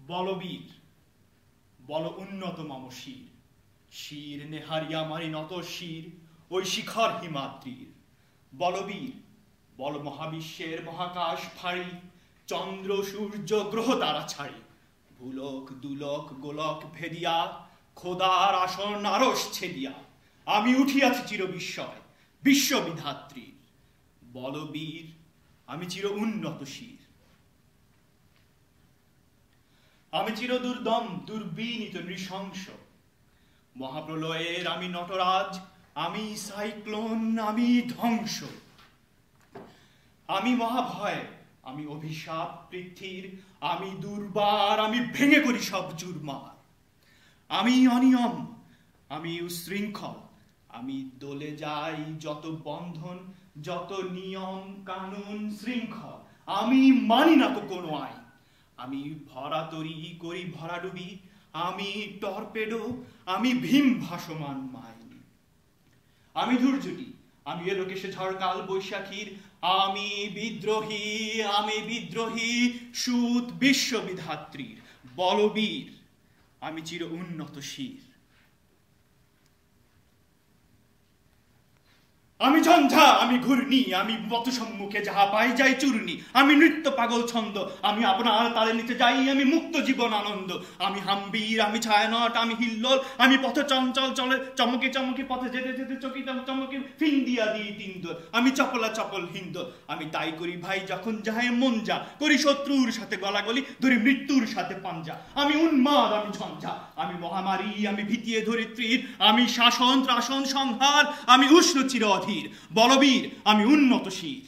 বলবীর বল উন্নত মম শির, শির নেহারিয়া মারি নত শির ওই শিখর হিমাদ্রির। বলবীর বল মহাবিশ্বের মহাকাশ ফাড়ি, চন্দ্র সূর্য গ্রহ তারা ছাড়ি, ভুলক দুলক গোলক ভেদিয়া খোদার আসন আরশ ছেদিয়া আমি উঠিয়াছি চির বিস্ময় বিশ্ববিধাত্রীর। বলবীর আমি চির উন্নত শির, আমি চির দুর্দম দুর্বিনীত নৃশংস, মহাপ্রলয়ের আমি নটরাজ, আমি সাইক্লোন, আমি ধ্বংস। আমি মহাভয়, আমি অভিশাপ পৃথিবীর, আমি দুর্বার, আমি ভেঙে করি সব চুরমার। আমি অনিয়ম, আমি উশৃঙ্খল, আমি দলে যাই যত বন্ধন, যত নিয়ম কানুন শৃঙ্খল, আমি মানি না কোনো আইন। আমি ভরাতরি করি ভরাডুবি, আমি টর্পেডো, আমি ভীম ভাসমান মাইন। আমি ধূর্যটি, আমি এলোকেশে ঝড়কাল বৈশাখীর, আমি বিদ্রোহী সুত বিশ্ববিধাত্রীর। বলবীর আমি চির উন্নত শির, আমি ঝঞ্ঝা, আমি ঘূর্ণি, আমি পথ সম্মুখে যাহা পাই যাই চূর্ণি, আমি নৃত্য পাগল ছন্দ, আমি আপনার তালে নিতে যাই, আমি মুক্ত জীবন আনন্দ। আমি হাম্বির, আমি ছায়ানট, আমি হিল্লোল, আমি পথে চঞ্চল চলে চমকে চমকে পথে যেতে যেতে চকিত চমকে ফিন্দিয়া দিই তিনদোল, আমি চপলা চপল হিন্দোল। আমি তাই করি ভাই যখন যাহে মন যা, করি শত্রুর সাথে গলাগলি, ধরি মৃত্যুর সাথে পাঞ্জা। আমি উন্মাদ, আমি ঝঞ্ঝা, আমি মহামারী, আমি ভীতিয়ে ধরিত্রীর, আমি শাসন ত্রাসন সংহার, আমি উষ্ণ চির অধীর। বলবীর আমি উন্নত শির।